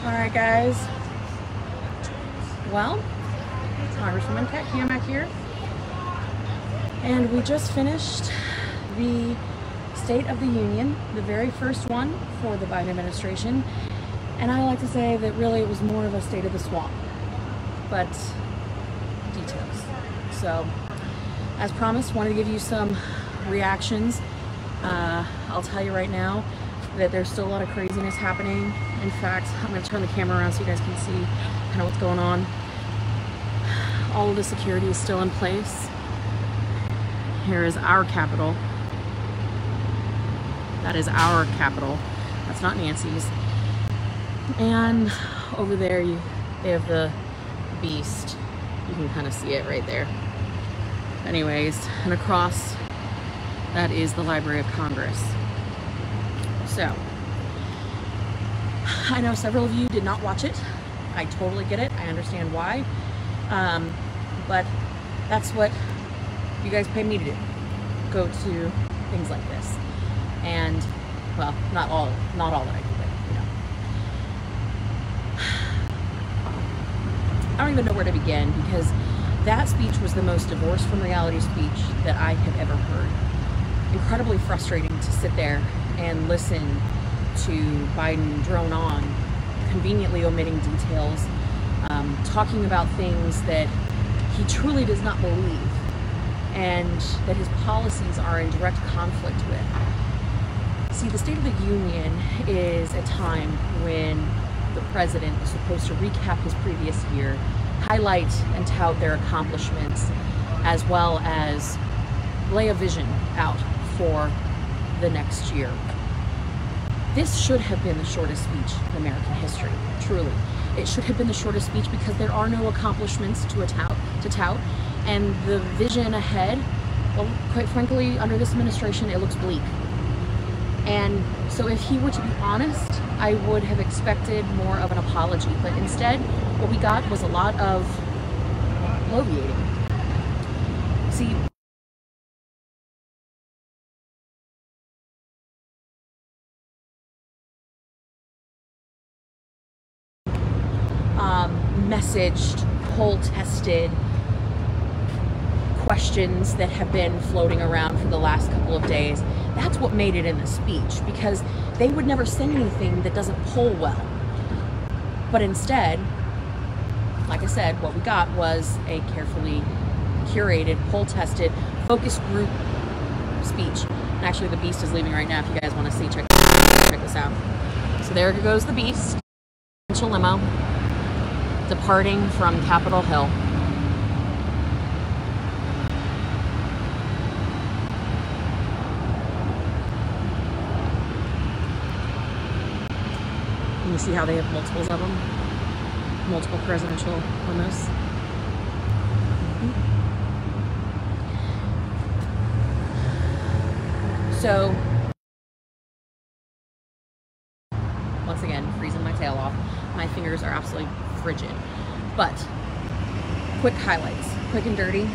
Alright guys, well, Congresswoman Cammack here, and we just finished the State of the Union, the very first one for the Biden administration, and I like to say that really it was more of a state of the swamp, but details. So, as promised, wanted to give you some reactions. I'll tell you right now that there's still a lot of craziness happening. In fact, I'm going to turn the camera around so you guys can see kind of what's going on. All of the security is still in place. Here is our Capitol. That is our Capitol. That's not Nancy's. And over there they have the beast. You can kind of see it right there. Anyways, and across that is the Library of Congress. So, I know several of you did not watch it. I totally get it. I understand why. But that's what you guys pay me to do. Go to things like this. And, well, not all that I do, but, you know. I don't even know where to begin, because that speech was the most divorced from reality speech that I have ever heard. Incredibly frustrating to sit there and listen to Biden drone on, conveniently omitting details, talking about things that he truly does not believe, and that his policies are in direct conflict with. See, the State of the Union is a time when the president is supposed to recap his previous year, highlight and tout their accomplishments, as well as lay a vision out for the next year. This should have been the shortest speech in American history, truly. It should have been the shortest speech because there are no accomplishments to tout, and the vision ahead, well, quite frankly, under this administration, it looks bleak. And so if he were to be honest, I would have expected more of an apology, but instead, what we got was a lot of bloviating. See, messaged, poll-tested questions that have been floating around for the last couple of days. That's what made it in the speech, because they would never send anything that doesn't poll well. But instead, like I said, what we got was a carefully curated, poll-tested, focus group speech. And actually, the beast is leaving right now. If you guys want to see, check this out. So there goes the beast, limo, departing from Capitol Hill. And you see how they have multiples of them? Multiple presidential limos. So, once again, freezing my tail off. My fingers are absolutely frigid. But, quick highlights, quick and dirty.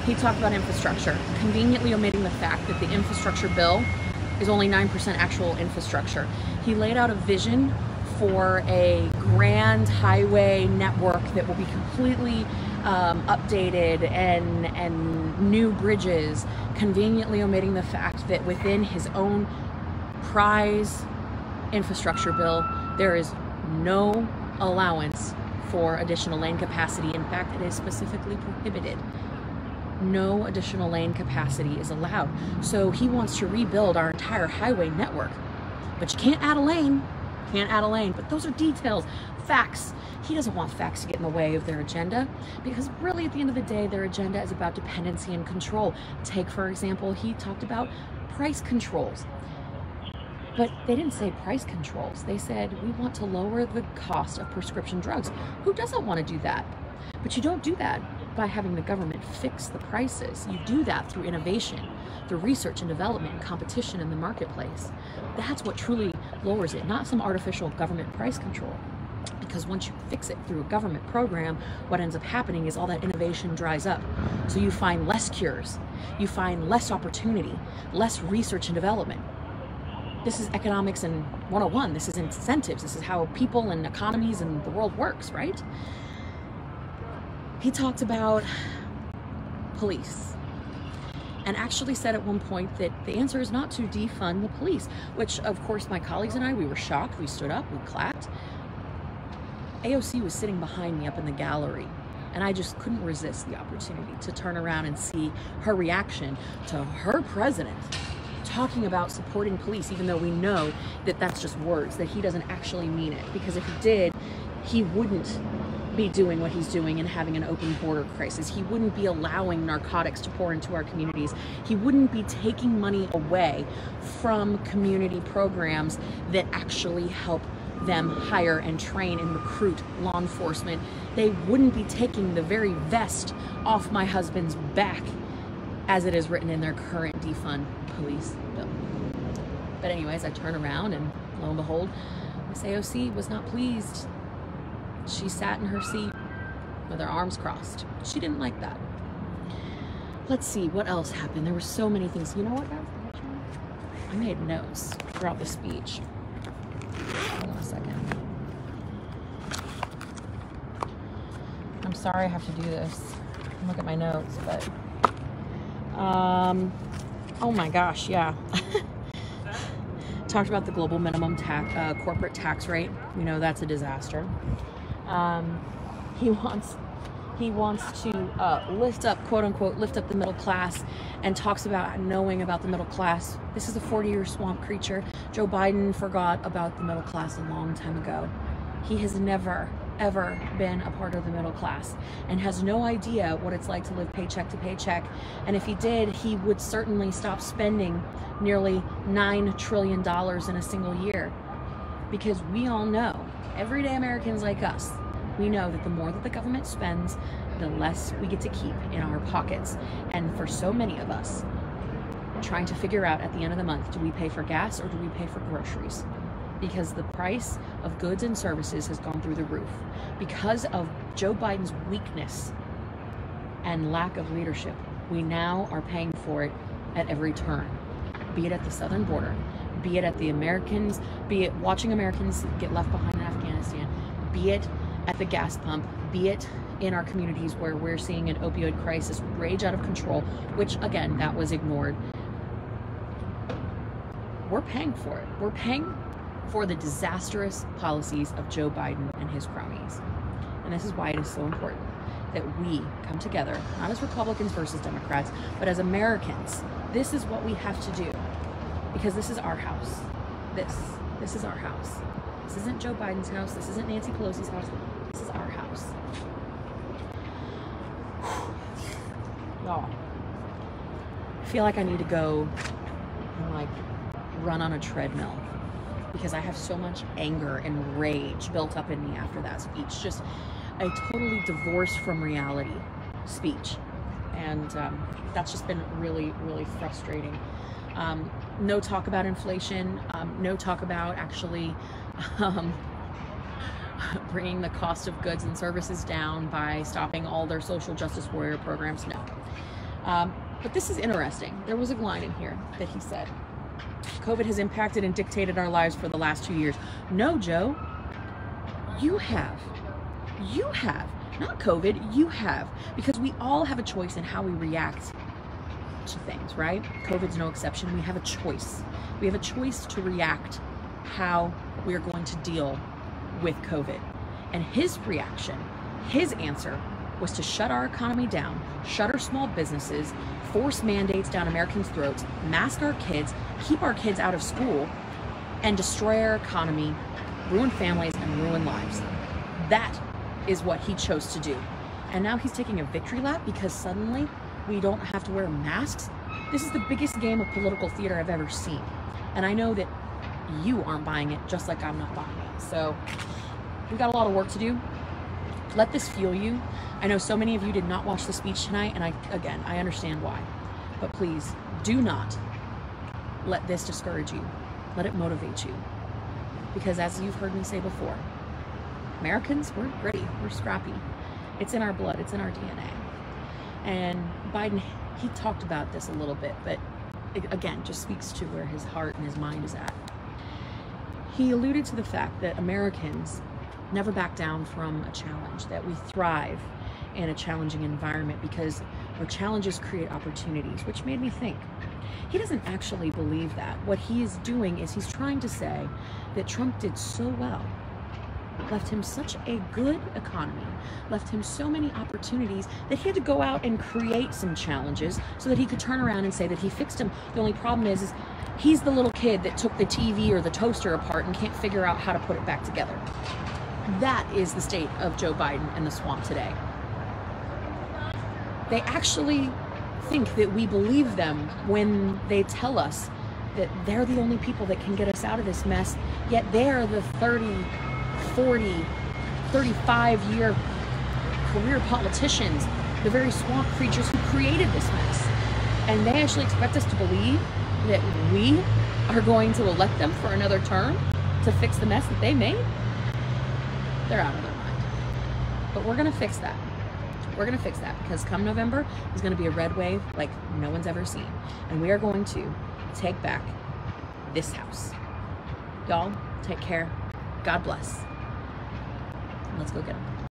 He talked about infrastructure, conveniently omitting the fact that the infrastructure bill is only 9% actual infrastructure. He laid out a vision for a grand highway network that will be completely updated and new bridges, conveniently omitting the fact that within his own prize infrastructure bill, there is no allowance for additional lane capacity. In fact, it is specifically prohibited. No additional lane capacity is allowed. So he wants to rebuild our entire highway network. But you can't add a lane. Can't add a lane. But those are details, facts. He doesn't want facts to get in the way of their agenda, because really at the end of the day, their agenda is about dependency and control. Take, for example, he talked about price controls. But they didn't say price controls. They said, we want to lower the cost of prescription drugs. Who doesn't want to do that? But you don't do that by having the government fix the prices. You do that through innovation, through research and development and competition in the marketplace. That's what truly lowers it, not some artificial government price control. Because once you fix it through a government program, what ends up happening is all that innovation dries up. So you find less cures, you find less opportunity, less research and development. This is economics and 101. This is incentives. This is how people and economies and the world works, right? He talked about police and actually said at one point that the answer is not to defund the police, which of course my colleagues and I, we were shocked. We stood up, we clapped. AOC was sitting behind me up in the gallery, and I just couldn't resist the opportunity to turn around and see her reaction to her president talking about supporting police, even though we know that that's just words, that he doesn't actually mean it. Because if he did, he wouldn't be doing what he's doing and having an open border crisis. He wouldn't be allowing narcotics to pour into our communities. He wouldn't be taking money away from community programs that actually help them hire and train and recruit law enforcement. They wouldn't be taking the very vest off my husband's back as it is written in their current defund police bill. But anyways, I turn around and lo and behold, Miss AOC was not pleased. She sat in her seat with her arms crossed. She didn't like that. Let's see, what else happened? There were so many things. You know what, guys? I made notes throughout the speech. Hold on a second. I'm sorry I have to do this. Look at my notes, but oh my gosh, yeah. Talked about the global minimum tax, corporate tax rate. You know, that's a disaster. He wants to lift up, quote unquote, lift up the middle class, and talks about knowing about the middle class. This is a 40-year swamp creature. Joe Biden forgot about the middle class a long time ago. He has never, ever been a part of the middle class and has no idea what it's like to live paycheck to paycheck. And if he did, he would certainly stop spending nearly $9 trillion in a single year. Because we all know, everyday Americans like us, we know that the more that the government spends, the less we get to keep in our pockets. And for so many of us, trying to figure out at the end of the month, do we pay for gas or do we pay for groceries? Because the price of goods and services has gone through the roof. Because of Joe Biden's weakness and lack of leadership, we now are paying for it at every turn. Be it at the southern border, be it at the Americans, be it watching Americans get left behind in Afghanistan, be it at the gas pump, be it in our communities where we're seeing an opioid crisis rage out of control, which again, that was ignored. We're paying for it. We're paying for the disastrous policies of Joe Biden and his cronies. And this is why it is so important that we come together, not as Republicans versus Democrats, but as Americans. This is what we have to do, because this is our house. This is our house. This isn't Joe Biden's house. This isn't Nancy Pelosi's house. This is our house. Y'all, I feel like I need to go and like run on a treadmill, because I have so much anger and rage built up in me after that speech. Just a totally divorced from reality speech. And that's just been really, really frustrating. No talk about inflation, no talk about actually bringing the cost of goods and services down by stopping all their social justice warrior programs, no. But this is interesting. There was a line in here that he said, COVID has impacted and dictated our lives for the last 2 years. No, Joe, you have. You have. Not COVID, you have. Because we all have a choice in how we react to things, right? COVID's no exception. We have a choice. We have a choice to react how we are going to deal with COVID. And his reaction, his answer, was to shut our economy down, shut our small businesses, force mandates down Americans' throats, mask our kids, keep our kids out of school, and destroy our economy, ruin families, and ruin lives. That is what he chose to do. And now he's taking a victory lap because suddenly we don't have to wear masks. This is the biggest game of political theater I've ever seen. And I know that you aren't buying it, just like I'm not buying it. So we got a lot of work to do. Let this fuel you. I know so many of you did not watch the speech tonight, and I understand why. But please, do not let this discourage you. Let it motivate you. Because as you've heard me say before, Americans, we're gritty, we're scrappy. It's in our blood, it's in our DNA. And Biden, he talked about this a little bit, but it, again, just speaks to where his heart and his mind is at. he alluded to the fact that Americans never back down from a challenge, that we thrive in a challenging environment because our challenges create opportunities, which made me think. He doesn't actually believe that. What he is doing is he's trying to say that Trump did so well, left him such a good economy, left him so many opportunities that he had to go out and create some challenges so that he could turn around and say that he fixed them. The only problem is he's the little kid that took the TV or the toaster apart and can't figure out how to put it back together. That is the state of Joe Biden and the swamp today. They actually think that we believe them when they tell us that they're the only people that can get us out of this mess, yet they're the 30, 40, 35-year career politicians, the very swamp creatures who created this mess. And they actually expect us to believe that we are going to elect them for another term to fix the mess that they made. They're out of their mind. But we're gonna fix that. We're gonna fix that, because come November, there's gonna be a red wave like no one's ever seen. And we are going to take back this house. Y'all, take care. God bless. Let's go get them.